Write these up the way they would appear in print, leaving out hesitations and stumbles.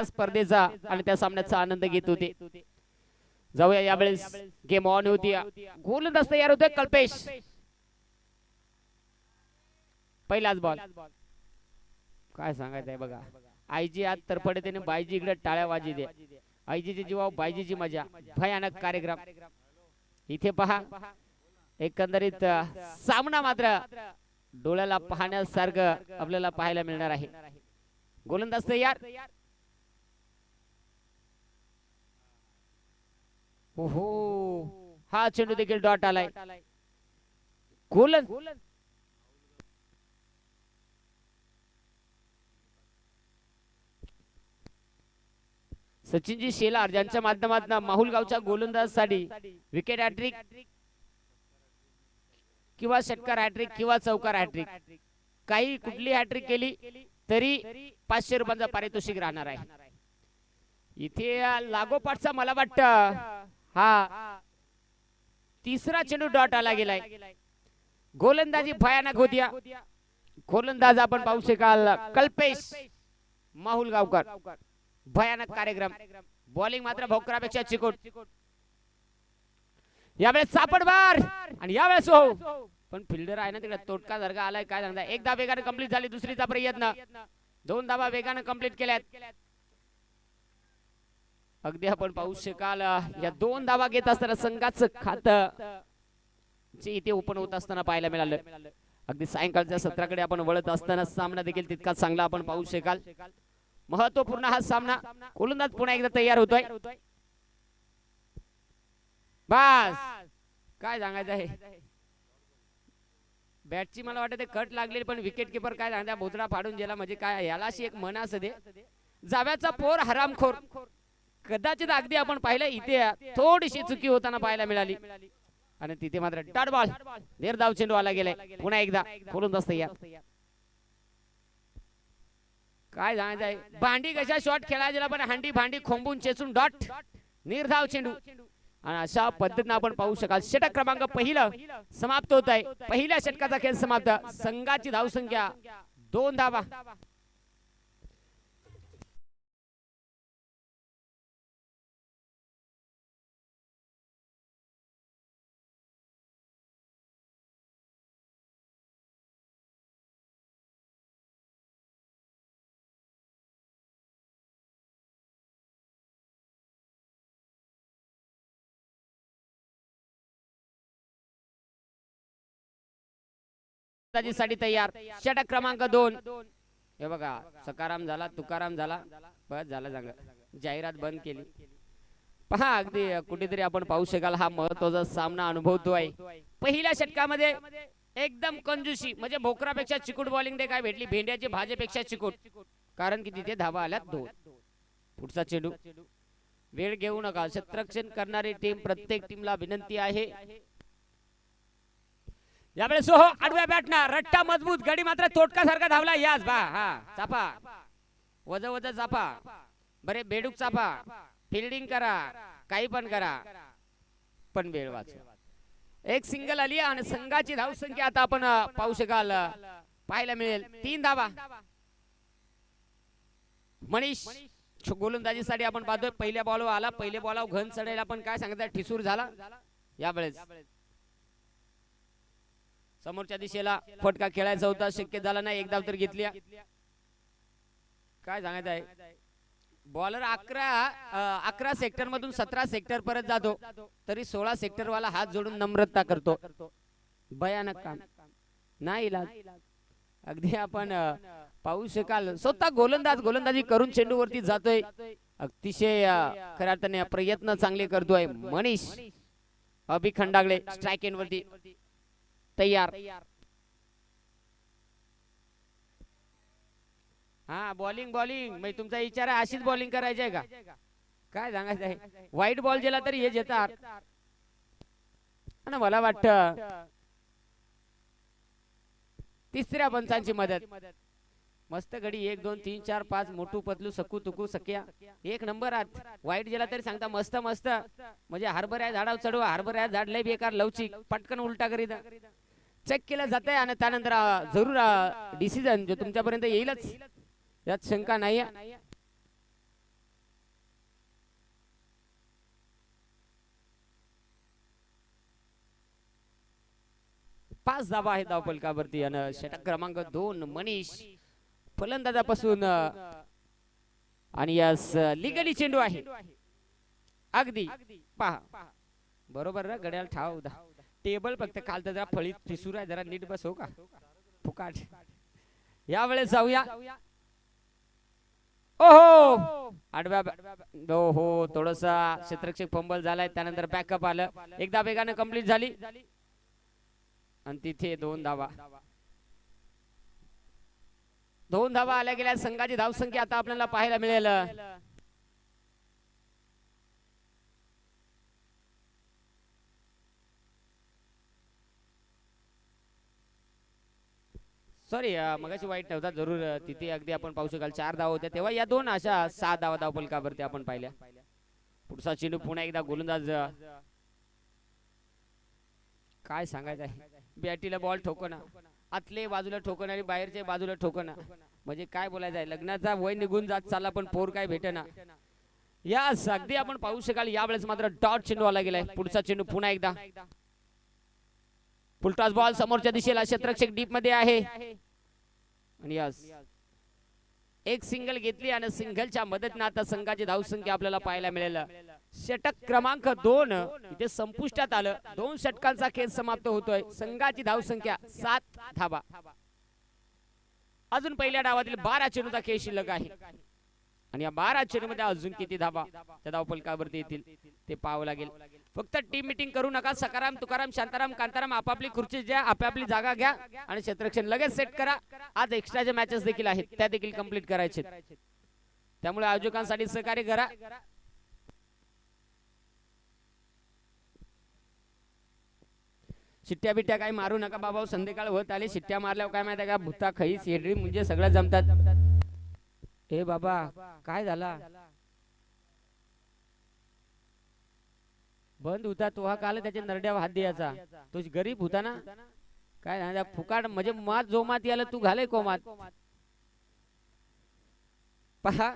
स्पर्धेचा आणि त्या सामन्याचा आनंद घेत होते। जाऊया यावेळेस गेम ऑन होती। गोलंदाज तयार होतोय कल्पेश। पहिलाच बॉल काय सांगायचं आहे बघा। आईजी आज तरफडतेने बायजी इकडे टाळ्या वाजी दे। आईजीची जीवा बायजीची मजा भयानक कार्यक्रम इथे पहा। एकंदरीत सामना मात्र डोळ्याला पाहण्यासारखं आपल्याला पाहायला मिळणार आहे। गोलंदाज तयार। ओहो हा चेंडू देखील डॉट आलाय। गोलंदाज सचिनजी शेलार ज्यांच्या माध्यमातून माहुल गावच्या गोलंदाजासाठी विकेट हॅट्रिक किंवा षटकार हॅट्रिक किंवा चौकार हॅट्रिक काही कुठली हॅट्रिक केली तरी 500 रुपयांचा पारितोषिक राहणार आहे। इथे लागोपाठचा मला वाटतं हा तिसरा चेंडू डॉट आला गेलाय। गोलंदाजी भयानक होती। गोलंदाज आपण पाहू शकाल कल्पेश माहुल गावकर। भयानक कार्यक्रम बॉलिंग मात्र भोकरापेक्षा चिकोट। यावेळेस सापडबार आणि यावेळेस हो पण फिल्डर आहे ना तिकडे तोटका सारखा आलाय काय सांगता। एक धाव वेगाने कंप्लीट झाली दुसरीचा प्रयत्न 2 धावा वेगाने कंप्लीट केल्यात। अगदी आपण पाहू शकाल या 2 धावा घेत असताना संघाचं खातं जे इथे ओपन होत असताना पाहायला मिळालं। अगदी सायंकाळच्या सत्राकडे आपण वळत असताना सामना देखील तितका चांगला आपण पाहू शकाल। महत्वपूर्ण हा सामना। गोलंदाज पुन्हा एकदा तयार होतोय। बस काय सांगायचं आहे बॅटची मला वाटतं ते कट लागलेली पण विकेट किपर काय सांगता भोजडा फाडून गेला म्हणजे काय याला अशी एक मन असू दे जाव्याचा पोर हरामखोर। कदाचित अगदी आपण पाहिलं इथे थोडीशी चुकी होताना पाहायला मिळाली आणि तिथे मात्र डॉट बॉल निर्धाव चेंडू आला गेलाय। पुन्हा एकदा गोलंदाज तयार। काय सांगायचं आहे भांडी कशा शॉट खेळायला पण हांडी भांडी खोंबून चेचून डॉट निर्धाव चेंडू आणि अशा पद्धतीने आपण पाहू शकाल षटक क्रमांक पहिलं समाप्त होत आहे। पहिल्या षटकाचा खेळ समाप्त। संघाची धावसंख्या 2 धावा। साठी तयार षटक क्रमांक 2। हे बघा सकाराम झाला तुकाराम झाला बस झालं चांगलं जाहिरात बंद केली। पहा अगदी कुठेतरी आपण पाहू शकाल हा महत्त्वाचा सामना अनुभवतोय। पहिल्या षटकामध्ये एकदम कंजूसी म्हणजे भोकरापेक्षा चिकूट बॉलिंग दे काय भेटली भेंड्याची भाजेपेक्षा चिकूट कारण की तिथे धावा आल्यात 2। पुढचा चेंडू वेळ घेऊ नका क्षेत्ररक्षण करणारी टीम प्रत्येक टीमला विनंती आहे। यावेळेस हो आडव्या बॅटना रट्टा मजबूत गडी मात्र तोटका सारखा धावला याच बा हा चापा वज वज चापा बरे बेडूक चापा फिल्डिंग करा काही पण करा पण वेळ वाचवा। एक सिंगल आली आणि संघाची धावसंख्या आता आपण पाहू शकाल पाहायला मिळेल 3 धावा। मनीष गोलंदाजीसाठी आपण पाहतोय पहिल्या बॉलवर आला पहिल्या बॉलवर घन चढायला पण काय सांगतात ठिसूर झाला। यावेळेस समोरच्या दिशेला फटका खेळायचा होता शक्य झाला नाही एक धाव तर घेतली। काय सांगायचं आहे बॉलर 11 सेक्टर मधून 17 सेक्टर परत जातो तरी 16 सेक्टर वाला हात जोडून नम्रता करतो। भयानक काम नाही इलाज। अगदी आपण पाहू शकाल स्वतः गोलंदाज गोलंदाजी करून चेंडूवरती जातोय अतिशय खऱ्या अर्थाने प्रयत्न चांगले करतोय मनीष अभिखंडागळे स्ट्राइक एंड वरती तयार। हा बॉलिंग बॉलिंग म्हणजे तुमचा विचार आहे अशीच बॉलिंग करायची आहे का काय सांगायचं आहे वाईट बॉल गेला तरी हे येतात आणि मला वाटतं तिसऱ्या पंचांची मदत मस्त गडी 1 2 3 4 5 मोठू पतलू सकू तुकू सख्या एक नंबर आत वाईट गेला तरी सांगता मस्त मस्त म्हणजे हरभऱ्या झाडावर चढवा हरभऱ्या झाड लय बेकार लवचिक पटकन उलटा करीत चेक केलं जातंय आणि त्यानंतर जरूर डिसिजन जो तुमच्यापर्यंत येईलच यात शंका नाही। 5 धावा आहेत धावफलकावरती आणि षटक क्रमांक 2 मनीष फलंदाजापासून आणि यास लिगली चेंडू आहे. अगदी पहा बरोबर ना घड्याळ ठाव टेबल फक्त खालतं जरा फळीत फिसूर आहे जरा नीट बस हो का फुकाट. यावेळेस जाऊया. ओहो आडव्या हो थोडसा क्षेत्ररक्षक फंबल झालाय त्यानंतर बॅकअप आलं. एकदा वेगाने कंप्लीट झाली आणि तिथे 2 धावा. 2 धावा आल्या गेल्या. संघाची धावसंख्या आता आपल्याला पाहायला मिळेल सॉरी मगाशी वाईट नव्हता जरूर तिथे अगदी आपण पाहू शकाल 4 धावा होत्या तेव्हा या 2 अशा 6 धावा धावफलकावरती आपण पाहिल्या. पुढचा चेंडू पुन्हा एकदा गोलंदाज काय सांगायचं आहे बॅटीला बॉल ठोकणं आतले बाजूला ठोकणं आणि बाहेरच्या बाजूला ठोकणं म्हणजे काय बोलायचं आहे. लग्नाचा वय निघून जात चालला पण पोर काय भेटेना. या अगदी आपण पाहू शकाल यावेळेस मात्र डॉट चेंडू आला गेलाय. पुढचा चेंडू पुन्हा एकदा फुलटॉस बॉल समोरच्या दिशेला क्षेत्ररक्षक डीप मध्ये आहे आणि यस एक सिंगल घेतली आणि सिंगलच्या मदतीने आता संघाची धावसंख्या आपल्याला पाहायला मिळेल. षटक क्रमांक 2 इथे संपुष्टात आलं. 2 षटकांचा खेळ समाप्त होतोय. संघाची धावसंख्या 7 धावा. अजून पहिल्या डावातील 12 चेंडूचा खेळ शिल्लक आहे आणि या 12 चेंडूमध्ये अजून किती धावा त्या धावफलकावरती येतील ते पाहावं लागेल. फक्त टीम मीटिंग करू नका. सकाराम तुकाराम शांताराम कांताराम आपापली खुर्ची द्या आपापली जागा घ्या आणि क्षेत्ररक्षण लगेच सेट करा. आज एक्स्ट्राचे मॅचेस देखील आहेत त्या देखील कंप्लीट करायचे त्यामुळे आयोजकांसाठी सहकार्य करा. शिट्ट्या बिट्ट्या काही मारू नका बाबा. संध्याकाळ होत आली शिट्ट्या मारल्यावर काय माहिती का भुत्ता खईस हेडरी म्हणजे सगळं जमतात. हे बाबा काय झाला बंद होता तो हा काल त्याच्या नरड्यावर हात द्यायचा. तो गरीब होता ना काय फुकाट म्हणजे मात जोमात याला तू घाले कोमात पहा.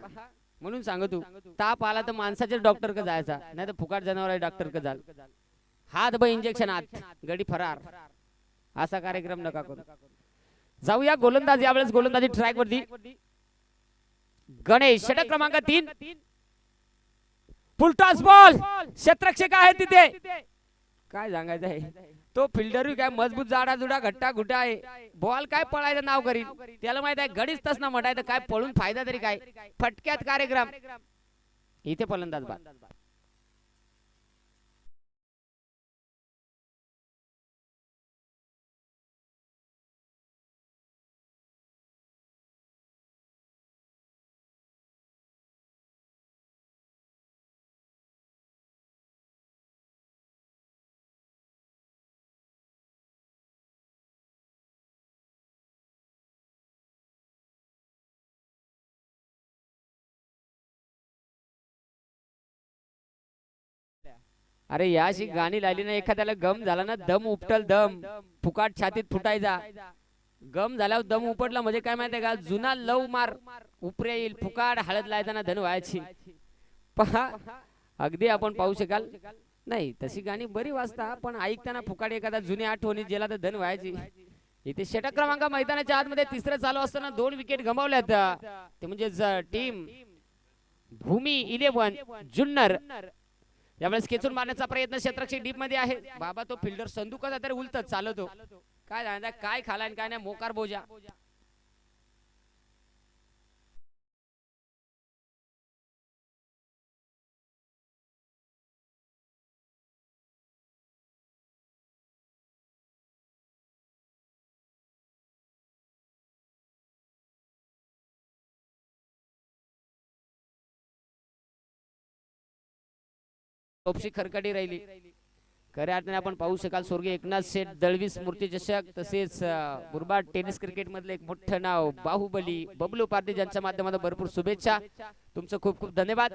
म्हणून सांगतो ताप आला तर माणसाच्या डॉक्टर का जायचा नाही तर फुकाट जनावर डॉक्टर का जाल. हात ब इंजेक्शन आत गडी फरार असा कार्यक्रम नका करू. जाऊया गोलंदाज. यावेळेस गोलंदाजी ट्रॅक वरती गणेश षटक क्रमांक 3 फुलटॉस बॉल क्षेत्ररक्षक आहे तिथे काय सांगायचं आहे. तो फिल्डर काय मजबूत जाडा जुडा घट्टा घुटा आहे. बॉल काय पळायचं नाव करील त्याला माहित आहे. गडीच तस ना म्हटायचं काय पळून फायदा तरी काय. फटक्यात कार्यक्रम. इथे फलंदाज बाद. अरे याशी गाणी लावली ना एखाद्याला गम झाला ना दम उपटल दम फुकाट छातीत फुटायचा. गम झाल्यावर दम उपटला म्हणजे काय माहितीये का जुना लव मार उपरे येईल. फुकाट हळद लायताना धन व्हायची. पहा अगदी आपण पाहू शकाल नाही तशी गाणी बरी वाजता पण ऐकताना फुकाट एखादा जुनी आठवणी गेला तर धन व्हायची. इथे षटक क्रमांक मैदानाच्या आतमध्ये तिसरं चालू असताना 2 विकेट गमावल्यात. ते म्हणजे टीम भूमी 11 जुन्नर. यावेळेस खेचून मारण्याचा प्रयत्न क्षेत्ररक्षक डीप मध्ये आहे. बाबा तो फिल्डर संदूकचा तरी उलटत चालतो काय जाणता काय खाला काय नाही मोकार बोजा. टोपशी खरकटी राहिली. खऱ्या अर्थाने आपण पाहू शकाल स्वर्गीय एकनाथ शेठ दळवी स्मृती चषक तसेच मुरबाड टेनिस क्रिकेट मधले एक मोठं नाव बाहुबली बबलू पारधी ज्यांच्या माध्यमातून भरपूर शुभेच्छा. तुमचं खूप खूप धन्यवाद.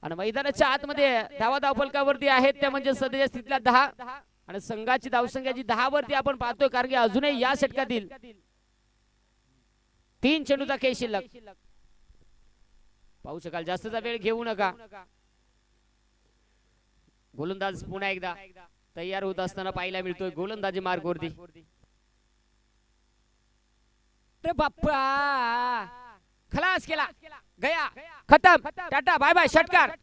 आणि मैदानाच्या आतमध्ये धावा धावफलकावरती आहेत त्या म्हणजे सध्याच्या स्थितीला 10 आणि संघाची धावसंख्या जी 10 वरती आपण पाहतोय कारण की अजूनही या षटकातील 3 चेंडूचा खेळ शिल्लक. पाहू शकाल जास्तचा वेळ घेऊ नका. गोलंदाज पुन्हा एकदा तयार होत असताना पाहायला मिळतोय गोलंदाजी मार्गवरती. रे बाप्पा, खलास केला, गया, खतम, टाटा बाय बाय, षटकार.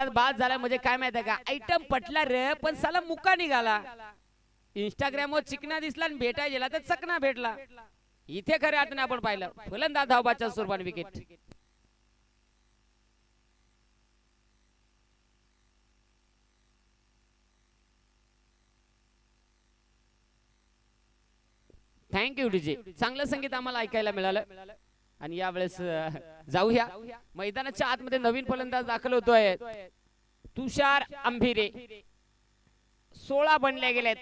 बाद झाला म्हणजे काय माहिती का, आयटम पटला रे पण साला मुका निघाला. इंस्टाग्राम वर चिकना दिसला आणि भेटाय गेला तर चकना भेटला. इथे खऱ्या अर्थाने आपण पाहिलं फलंदाज धावबाच्या स्वरूपाने विकेट. थँक्यू डीजे, चांगलं संगीत आम्हाला ऐकायला मिळालं. आणि यावेळेस जाऊया मैदानाच्या आतमध्ये. नवीन फलंदाज दाखल होतोय तुषार अंभिरे. 16 बनले गेलेत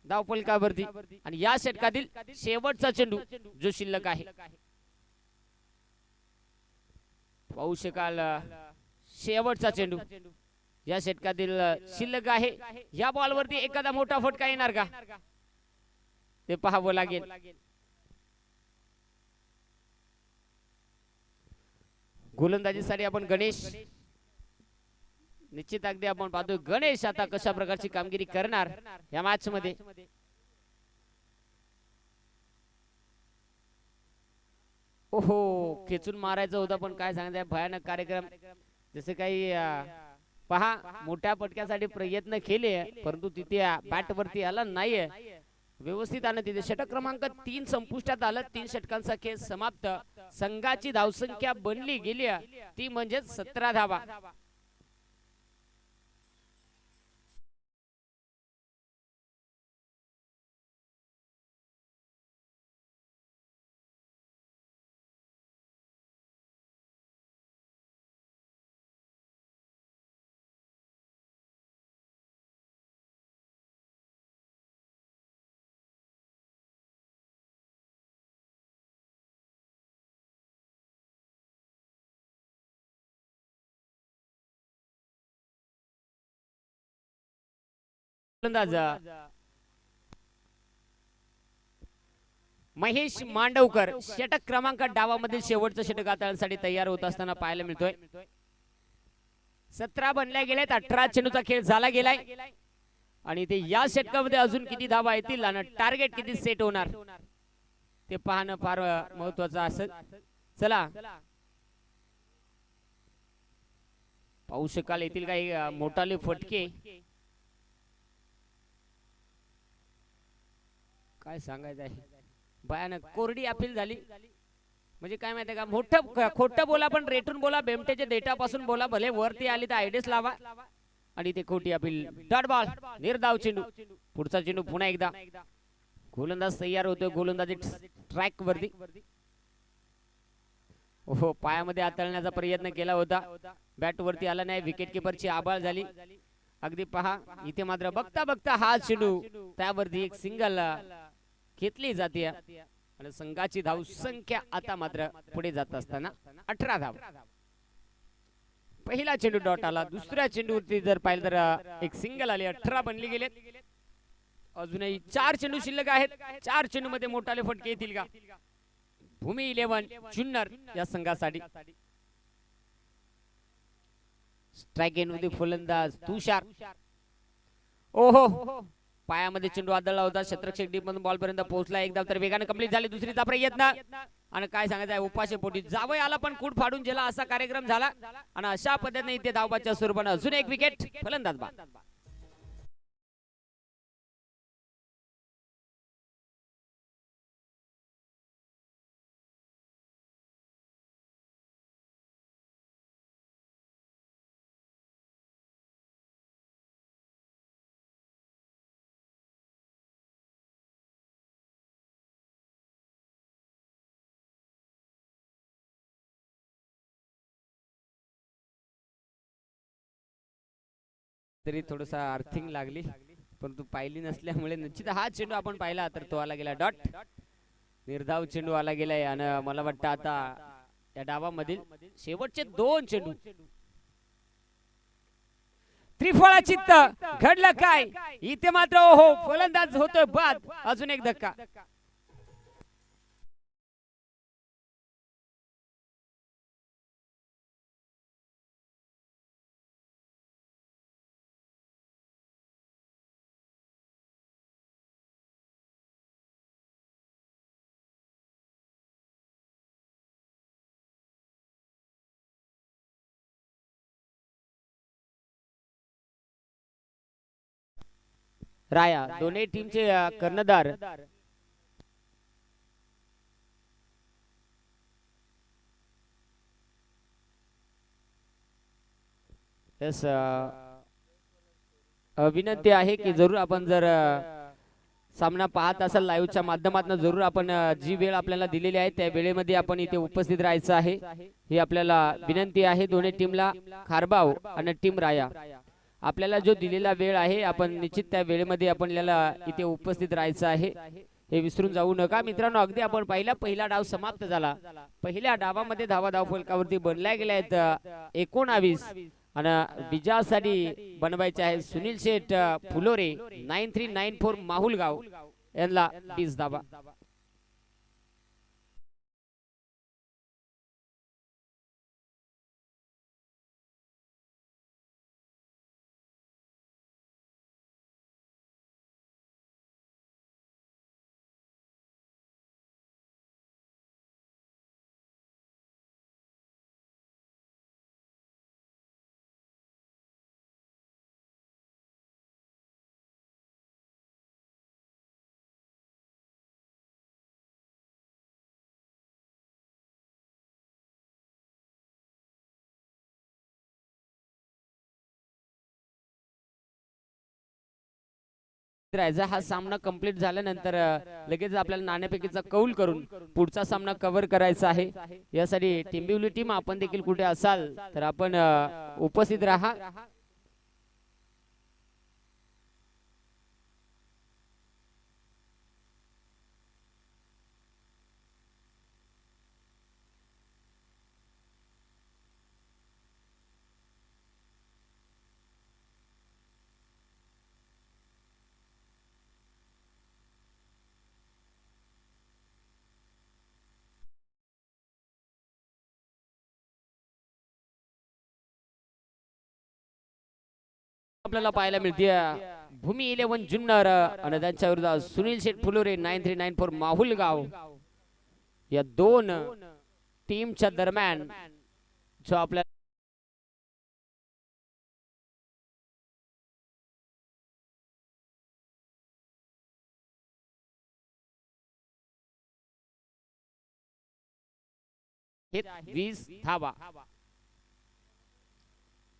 धावफलकावरती. आणि या षटकातील शेवटचा चेंडू जो शिल्लक आहे, पाहू शकाल शेवटचा चेंडू या षटकातील शिल्लक आहे. या बॉलवरती एखादा मोठा फटका येणार का ते पाहावं लागेल. गोलंदाजीसाठी आपण गणेश, निश्चित अगदी आपण पाहतोय गणेश आता कशा प्रकारची कामगिरी करणार या मॅच मध्ये. ओहो, खेचून मारायचं होतं पण काय सांगायचं, भयानक कार्यक्रम. जसे काही पहा मोठ्या पटक्यासाठी प्रयत्न केले परंतु तिथे बॅट वरती आला नाहीये व्यवस्थित. आणि तिथे षटक क्रमांक 3 संपुष्टात आलं. 3 षटकांचा खेळ समाप्त. संघाची धावसंख्या बनली गेली ती म्हणजे 17 धावा. महेश मांडवकर षटक क्रमांक डावामधील शेवटचं षटक हाताळण्यासाठी तयार होत असताना पाहायला मिळतोय. 17 बनल्या गेलेत. 18 चेंडूचा खेळ झाला गेलाय. आणि ते या षटकामध्ये अजून किती धावा येतील आणि टार्गेट किती सेट होणार ते पाहणं फार महत्वाचं असेल. चला पाहू शकाल येतील काही मोठाले फटके. काय सांगायचं आहे, भयानक कोरडी अपील झाली. म्हणजे काय माहितीये का, मोठं खोटं बोला पण रेटून बोला. बेमटेच्या डेटापासून बोला. भले वरती आली तर आयडेस लावा. आणि ते खोटी अपील. डॉट बॉल, निर्धाव चेंडू. पुढचा चेंडू पुन्हा एकदा. गोलंदाज तयार होतोय गोलंदाजी ट्रॅक वरती. हो, पायामध्ये हाताळण्याचा प्रयत्न केला होता, बॅट वरती आला नाही. विकेट किपरची आबाळ झाली. अगदी पहा इथे मात्र बघता बघता हा चेंडू त्यावरती एक सिंगल घेतली जाते. आणि संघाची धाव संख्या आता मात्र पुढे जात असताना 18 धाव. पहिला चेंडू डॉट आला. दुसऱ्या चेंडूवरती जर पाहिलं तर एक सिंगल आली. 18 बनली गेलेत. अजूनही 4 चेंडू शिल्लक आहेत. 4 चेंडू मध्ये मोठाले फटके येतील का भूमी 11 जुन्नर या संघासाठी. स्ट्राइक एंड मध्ये फलंदाज तुषार. ओहो, पायामध्ये चेंडू आदळला होता. क्षेत्ररक्षक डीप मधून बॉल पर्यंत पोहोचला. एकदा तर वेगाने कंप्लीट झाली. दुसरीचा प्रयत्न. आणि काय सांगायचं आहे, उपाशी पोटी जावई आला पण कूट फाडून गेला असा कार्यक्रम झाला. आणि अशा पद्धतीने इथे धावबाच्या स्वरूपाने अजून एक विकेट. फलंदाज बाद. तरी थोडसा अर्थिंग लागली, परंतु पाहिली नसल्यामुळे निश्चित हा चेंडू आपण पाहिला तर तो आला गेला डॉट. निर्धाव चेंडू आला गेलाय आणि मला वाटतं आता या डावामधील शेवटचे 2 चेंडू त्रिफळा चित्त घडलं काय इथे मात्र हो फलंदाज होतोय बाद. अजून एक धक्का. राया दोन्ही टीमचे कर्णधार यस विनंती आहे की जरूर आपण जर सामना पाहत असाल लाईव्हच्या माध्यमातून जरूर आपण जी वेळ आपल्याला दिलेली आहे त्या वेळेमध्ये आपण इथे उपस्थित राहायचं आहे ही आपल्याला विनंती आहे दोन्ही टीमला. खारबाव आणि टीम राया आपल्याला जो दिलेला वेळ आहे आपण निश्चित त्या वेळेमध्ये आपल्याला इथे उपस्थित राहायचं आहे हे विसरून जाऊ नका मित्रांनो. अगदी आपण पहिला डाव समाप्त झाला. पहिल्या डावामध्ये धावा फलकावरती बनल्या गेल्या आहेत 19 आणि विजयासाठी बनवायचे आहे सुनील शेठ फुलोरे 9394 माहुलगाव यांना 20 धावा. हा सामना कंप्लीट झाल्यानंतर लगेच आपल्याला नाणेफेकीचा कौल करून पुढचा सामना कव्हर करायचा आहे. यासाठी टिंबिवली टीम आपण देखील कुठे असाल तर आपण उपस्थित राहा. आपल्याला पाहायला मिळते भूमी 11 जुन्नर आणि त्यांच्या विरुद्ध सुनील शेठ फुलोरे 9394 माहुलगाव या दोन टीमच्या दरम्यान जो आपल्या हे 20 धावा.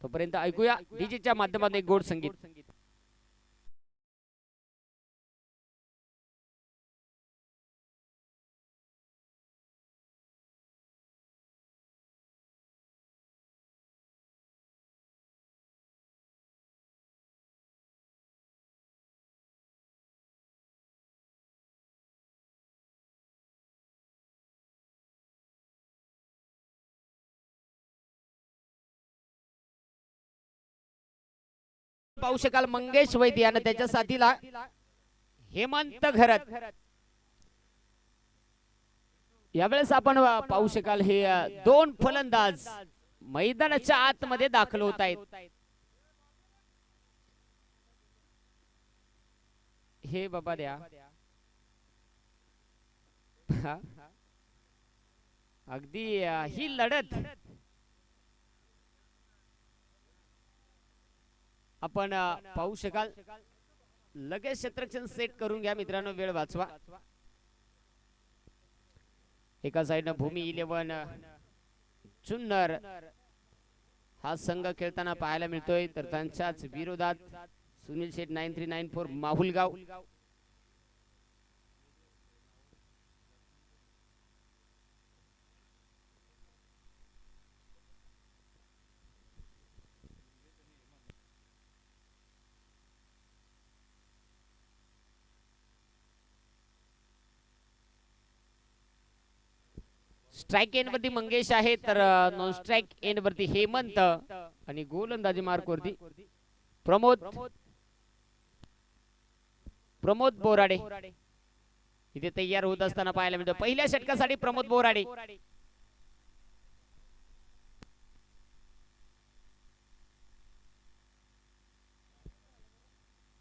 तोपर्यंत ऐकूया डीजेच्या माध्यमातून एक गोड संगीत. पाहू शकाल मंगेश वैद्य आणि त्याच्या साथीला हेमंत घरत. यावेळेस आपण पाहू शकाल हे दोन फलंदाज मैदानाच्या आतमध्ये दाखल होत आहेत. हे बाबा द्या अगदी ही लढत आपण पाहू शकाल. लगेच क्षेत्ररक्षण सेट करून घ्या मित्रांनो वेळ वाचवा. एका साइडनं भूमी 11 जुन्नर हा संघ खेळताना पाहायला मिळतोय तर त्यांच्याच विरोधात सुनील शेठ 9394 माहुलगाव. स्ट्राइक एंड वरती मंगेश आहे, तर नॉन स्ट्राइक एंड वरती हेमंत आणि गोलंदाजी मार्क वरती प्रमोद बोराडे इथे तयार होत असताना पाहायला मिळतो. पहिल्या षटकासाठी प्रमोद बोराडे.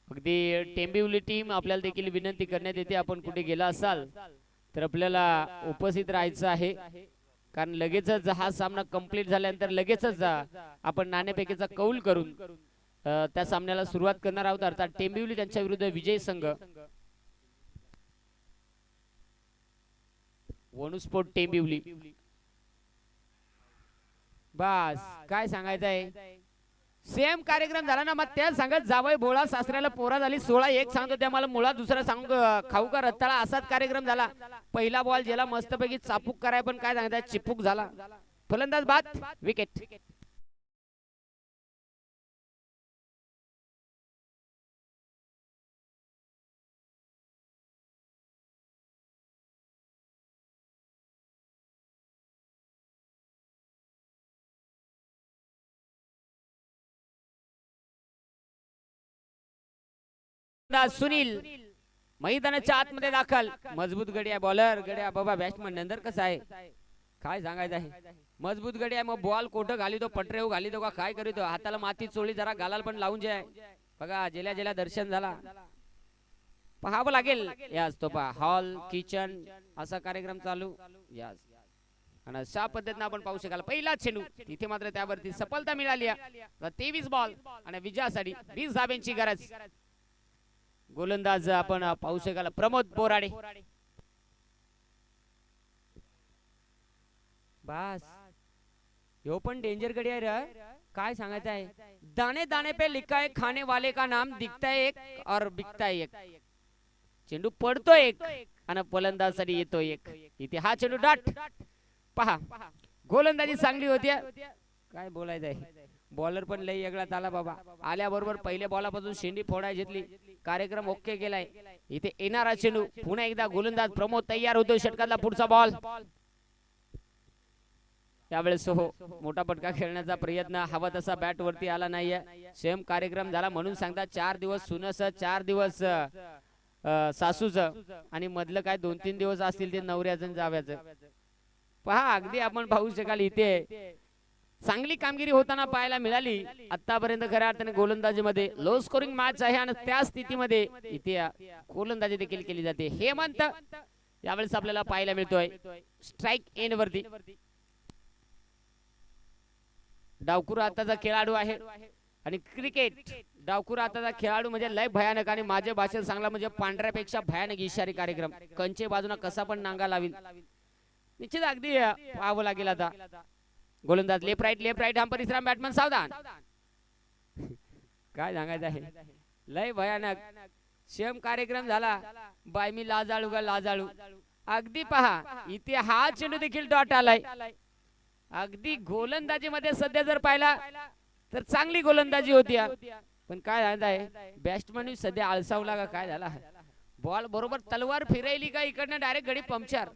अगदी टेंबिवली टीम आपल्याला देखील विनंती करण्यात येते, आपण कुठे गेला असाल तर आपल्याला उपस्थित राहायचं आहे, कारण लगेचच हा सामना कंप्लीट झाल्यानंतर लगेचच आपण नाणेफेकीचा कौल करून त्या सामन्याला सुरुवात करणार आहोत. अर्थात टेंबिवली त्यांच्या विरुद्ध विजय संघ वनुस्पोर्ट टेंबिवली. बस काय सांगायचं आहे, सेम कार्यक्रम झाला ना, मग त्या सांगत जावय बोळा सासऱ्याला पोरा झाली 16-1 सांगतो त्या मला मुळा, दुसरा सांगू खाऊ का रत्ताळा, असाच कार्यक्रम झाला. पहिला बॉल ज्याला मस्तपैकी चापूक कराय पण काय सांगताय चिपूक झाला. फलंदाज बाद, विकेट. सुनील मैदानाच्या आतमध्ये दाखल. मजबूत गडी आहे, बॉलर गडी आहे बाबा, बॅट्समन नंतर कसं आहे काय सांगायचं आहे, मजबूत गडी आहे. मग बॉल कोठं घालितो, पटरेव घालितो का काय करीतो, हाताला माती चोळी जरा गालाल पण लावून जे बघा, जेल्या जेल्या दर्शन झाला पहावं लागेल. यास तो पहा हॉल किचन असा कार्यक्रम चालू यास, आणि अशा पद्धतीने आपण पाहू शकाल. पहिला चेंडू तिथे मात्र त्यावरती सफलता मिळाली. 23 बॉल आणि विजयासाठी 20 धाब्यांची गरज. गोलंदाज आपण पाहू शकाल प्रमोद बोराडे. बस यो पण डेंजर गडी आहे रे, काय सांगायचं आहे, दाने दाने पे लिखा है खाने वाले का नाम, दिखता है एक और बिकता है एक. चेंडू पडतो एक आणि फलंदाजासाठी येतो एक. इथे हा चेंडू डाट पहा, गोलंदाजी चांगली होती, काय बोलायचं आहे, बॉलर पण लई वेगळाच आला बाबा. आल्याबरोबर पहिल्या बॉलापासून शेंडी फोडाय घेतली, कार्यक्रम ओके केलाय. इथे येणारा चेंडू पुन्हा एकदा गोलंदाज प्रमोद तयार होतो. षटकातला पुढचा बॉल यावेळेस हो मोठा पटका खेळण्याचा प्रयत्न हवा तसा बॅट वरती आला नाहीये. सेम कार्यक्रम झाला म्हणून सांगता 4 दिवस सुनस, 4 दिवस सासूच आणि मधलं काय 2-3 दिवस असतील ते नवऱ्याचं जाव्याचं. पहा अगदी आपण पाहू शकाल इथे चांगली कामगिरी होताना पाहायला मिळाली आतापर्यंत. खऱ्या अर्थाने गोलंदाजीमध्ये लो स्कोरिंग मॅच आहे आणि त्या स्थितीमध्ये इथे गोलंदाजी देखील केली जाते. हेमंत यावेळेस आपल्याला पाहायला मिळतोय स्ट्राइक एंड वरती. डावकुरा आताचा खेळाडू आहे आणि क्रिकेट डावकुरा आताचा खेळाडू म्हणजे लय भयानक, आणि माझ्या भाषेत सांगला म्हणजे पांढऱ्यापेक्षा भयानक इशारी कार्यक्रम. कंचे बाजूना कसा पण नांगा लावील, निश्चित अगदी पाहावं लागेल. आता गोलंदाज लेफ्ट राईट हम परिश्रम, बॅटमन सावधान. काय सांगायचं आहे, लय भयानक सेम कार्यक्रम झाला. बाय मी लाजाळू का लाजाळू. अगदी पहा इथे हा चेंडू देखील डॉट आलाय. अगदी गोलंदाजी मध्ये सध्या जर पाहिला तर चांगली गोलंदाजी होती, पण काय झालं आहे बॅट्समन सध्या आळसावला का काय झाला. बॉल बरोबर तलवार फिरायली का इकडनं डायरेक्ट गडी पंक्चर.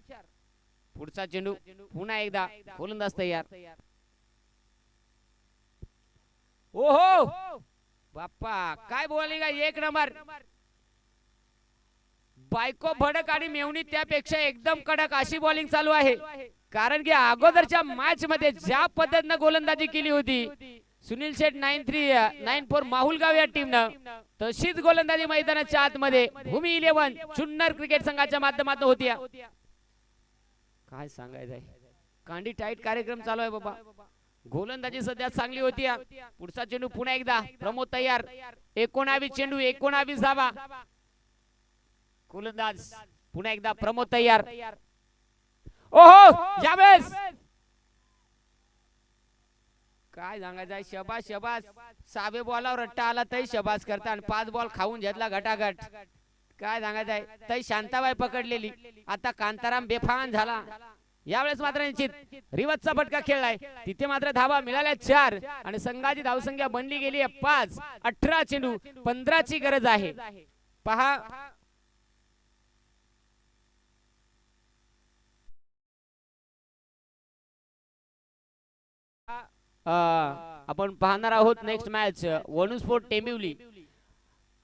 पुढचा चेंडू पुन्हा एकदा गोलंदाज तयार. ओहो बाप्पा काय बोलली का, एक नंबर. बायको भडक आणि मेवणी त्यापेक्षा एकदम कडक अशी बॉलिंग चालू आहे. कारण की अगोदरच्या मॅच मध्ये ज्या पद्धतीने गोलंदाजी केली होती सुनील शेठ 9394 माहुलगाव या टीमनं, तशीच गोलंदाजी मैदानाच्या आतमध्ये भूमी 11 चुन्नर क्रिकेट संघाच्या माध्यमातून होती. काय सांगायचं आहे, कांडी टाईट कार्यक्रम चालू आहे बाबा. गोलंदाजी सध्या चांगली होती. पुढचा चेंडू पुन्हा एकदा प्रमोद तयार. 19 चेंडू 19 धावा. गोलंदाज पुन्हा एकदा प्रमोद तयार. ओहो यावेळेस काय सांगायचं आहे, शबास शबास. 6व्या बॉलवर रट्टा आला तरी शबास करता आणि 5 बॉल खाऊन घेतला घटाघट. काय सांगायचं आहे, तरी शांताबाई पकडलेली. आता कांताराम बेफान झाला. यावेळेस मात्र निश्चित रिवर्सचा फटका खेळलाय. तिथे मात्र धावा मिळाल्या 4 आणि संघाची धावसंख्या बनली गेली आहे 5. 18 चेंडू 15 ची गरज आहे. पहा आपण पाहणार आहोत नेक्स्ट मॅच वनू स्पोर्ट टेंबिवली.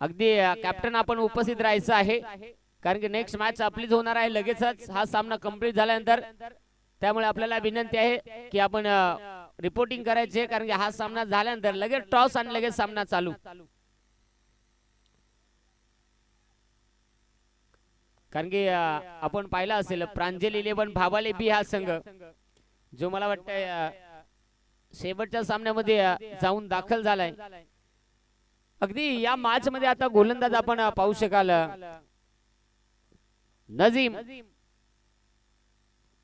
अगदी कॅप्टन आपण उपस्थित राहायचं आहे कारण की नेक्स्ट मॅच आपलीच होणार आहे लगेचच हा सामना कंप्लीट झाल्यानंतर. त्यामुळे आपल्याला विनंती आहे की आपण रिपोर्टिंग करायचे कारण की हा सामना झाल्यानंतर लगेच टॉस आणि लगेच सामना चालू. कारण की आपण पाहिला असेल प्रांजल 11 भावाले बी हा संघ जो मला वाटतं शेवटच्या सामन्यामध्ये जाऊन दाखल झालाय. अगदी या मॅच मध्ये आता गोलंदाज आपण पाहू शकाल नजीम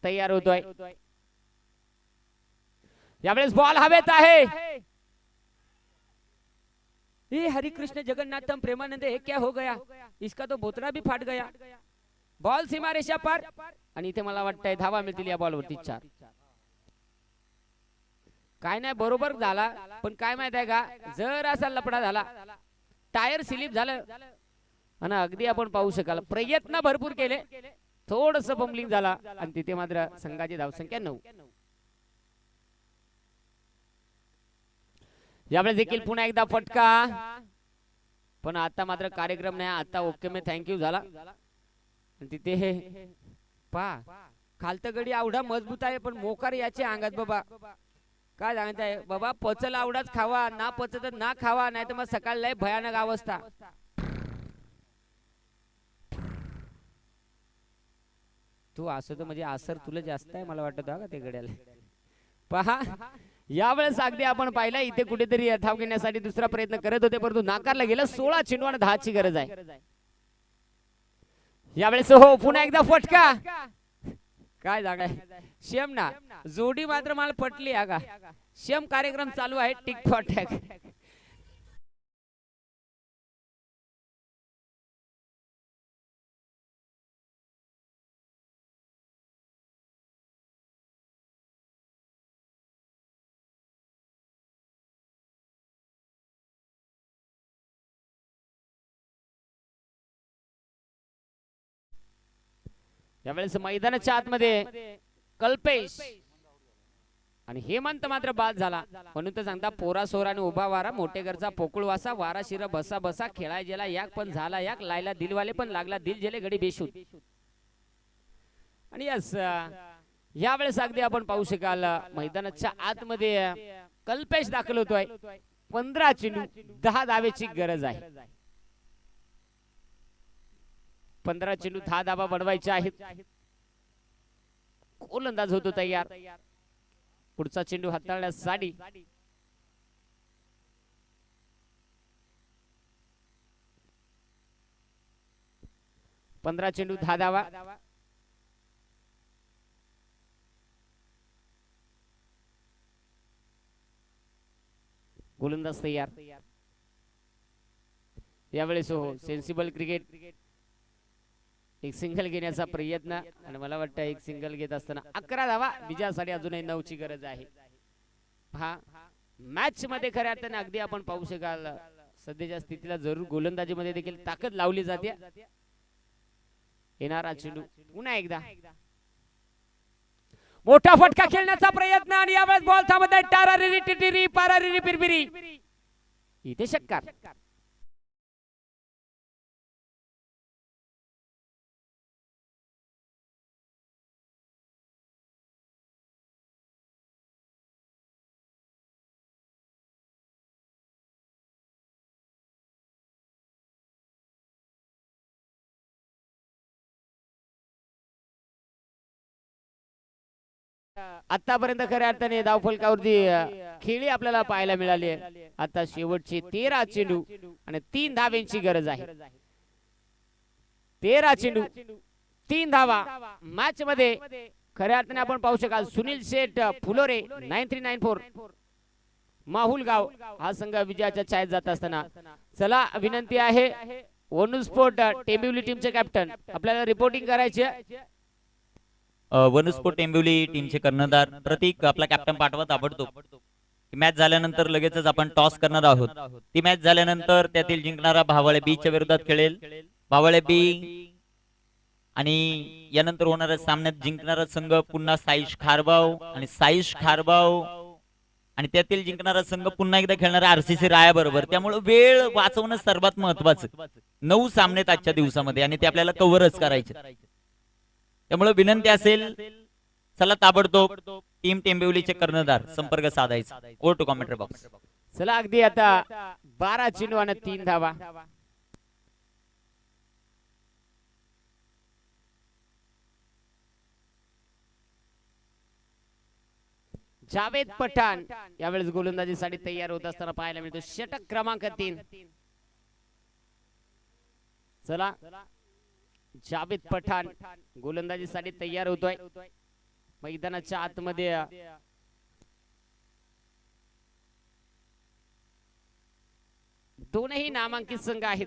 तयार होतोय. यावेळेस बॉल हवेत आहे. हे हरिकृष्ण जगन्नाथम प्रेमानंद हे क्या हो गया, इसका तो बोतरा भी फाट गया. बॉल सीमा रेषा पार आणि इथे मला वाटतंय धावा मिळतील या बॉलवरती 4. काय नाही बरोबर झाला पण काय माहित आहे का जर असा लपडा झाला टायर स्लिप झालं आणि अगदी आपण पाहू शकाल प्रयत्न भरपूर केले थोडस बम्बलिंग झाला आणि तिथे मात्र संघाची धावसंख्या 9. यावेळेस देखील पुन्हा एकदा फटका पण आता मात्र कार्यक्रम नाही. आता ओके मे थँक्यू झाला आणि तिथे पा खालत गडी आवडा मजबूत आहे पण मोकार याचे अंगात बाबा काय सांगताय बाबा. पचल आवडाच खावा ना पचत ना खावा नाही तर मग सकाळ लय भयानक अवस्था. तू असं तर म्हणजे आसर तुला जास्त आहे मला वाटत का ते गड्याला. पहा यावेळेस अगदी आपण पाहिलं इथे कुठेतरी धाव घेण्यासाठी दुसरा प्रयत्न करत होते परंतु नाकारला गेला. 16 चेंडू आणि 10 ची गरज आहे यावेळेस. हो पुन्हा एकदा फटका काय जागा शेम ना जोडी मात्र मला पटली का शेम. कार्यक्रम चालू आहे टिक फॉर टॅग. यावेळेस मैदानाच्या आतमध्ये कल्पेश आणि हेमंत मात्र बाद झाला म्हणून तर सांगता पोरा सोराने उभा वारा मोठे घरचा पोकुळ वासा वारा शिरा बसा बसा खेळाय गेला याक पण झाला याक लायला दिलवाले पण लागला दिल जेले गडी बेशूत. आणि यस यावेळेस अगदी आपण पाहू शकाल मैदानाच्या आतमध्ये कल्पेश दाखल होतोय. 15 चेंडू 10 धावेची गरज आहे. 15 चेंडू 10 धावा बनवायचे आहेत. गोलंदाज होतो तयार. पुढचा चेंडू हाताळण्यासाठी 15 चेंडू 10 धावा. गोलंदाज तयार. यावेळेस हो सेन्सिबल क्रिकेट एक सिंगल घेण्याचा प्रयत्न आणि मला वाटतं एक सिंगल घेत असताना 11 धावा विजयासाठी अजूनही 9 ची गरज आहे. हा मॅच मध्ये खऱ्या अर्थाने अगदी आपण पाहू शकाल सध्याच्या स्थितीला जरूर गोलंदाजी मध्ये देखील ताकद लावली जाते. येणारा चेंडू पुन्हा एकदा मोठा फटका खेळण्याचा प्रयत्न आणि यावेळेस बॉल थांबत आहे. टारारिरी टिटिरी पारारिरी पिरपिरी इथे षटकार. आतापर्यंत खऱ्या अर्थाने धावफलकावरती खेळी आपल्याला पाहायला मिळाली आहे. आता शेवटची 13 चेंडू आणि 3 धावांची गरज आहे. 13 चेंडू 3 धावा मॅच मध्ये खऱ्या अर्थाने आपण पाहू शकाल. सुनील शेठ फुलोरे 9394 माहुल गाव हा संघ विजयाच्या छायेत जात असताना. चला विनंती आहे वनू स्पोर्ट टेंबिवली टीमचे कॅप्टन आपल्याला रिपोर्टिंग करायचे. वनू स्पोर्ट टेंबिवली टीमचे कर्णधार प्रतीक आपला कॅप्टन पाठवत आवडतो. मॅच झाल्यानंतर लगेचच आपण टॉस करणार आहोत. ती मॅच झाल्यानंतर त्यातील जिंकणारा भावळे बी च्या विरोधात खेळेल. भावळे बी आणि यानंतर होणाऱ्या सामन्यात जिंकणारा संघ पुन्हा साईश खारबाव आणि साईश खारबाव आणि त्यातील जिंकणारा संघ पुन्हा एकदा खेळणारा आरसीसी राया बरोबर. त्यामुळे वेळ वाचवणं सर्वात महत्वाचं. 9 सामने आहेत आजच्या दिवसामध्ये आणि ते आपल्याला कव्हरच करायचे. त्यामुळे विनंती असेल, चला ताबडतोब टीम टेंबिवलीचे कर्णधार संपर्क साधायचा. Over to commentary box. चला अगदी आता 12 चेंडू आणि 3 धावा. जावेद पठाण यावेळेस गोलंदाजीसाठी तयार होत असताना पाहायला मिळतो. षटक क्रमांक 3. चला जावेद पठाण गोलंदाजीसाठी तयार होतोय. मैदानाच्या आतमध्ये दोनही नामांकित संघ आहेत.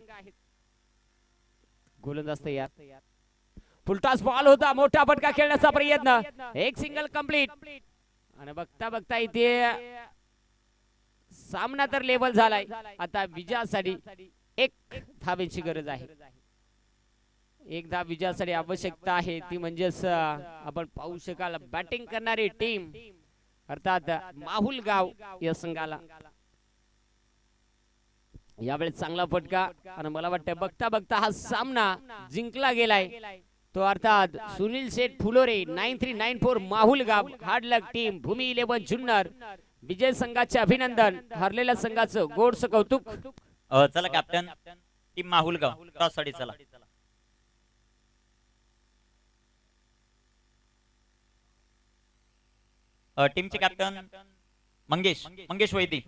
गोलंदाज तयार. फुलटॉस बॉल होता. मोठा फटका खेळण्याचा प्रयत्न. एक सिंगल कंप्लीट. आणि बघता बघता इथे सामना तर लेवल झालाय. आता विजयासाठी एक धावेची गरज आहे. एक धाव विजयासाठी आवश्यकता आहे. ती म्हणजेच आपण पाहू शकाल बॅटिंग करणारी टीम अर्थात माहुल गाव या संघाला यावेळेस चांगला फटका. आणि मला वाटतं बघता बघता हा सामना जिंकला गेलाय. तो अर्थात सुनील शेठ फुलोरे 9394 माहुल गाव हार्ड लक टीम भूमी 11 जुन्नर विजय संघाचे अभिनंदन. हरलेल्या संघाचं गोडसं कौतुक. चला कॅप्टन टीम माहुल गाव टॉस साठी चला. टीमचे कॅप्टन मंगेश वैदी.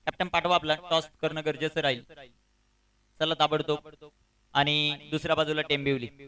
कॅप्टन पाठवा आपला. टॉस करणं गरजेचं राहील. चला ताबडतोब. आणि दुसऱ्या बाजूला टेंबिवली.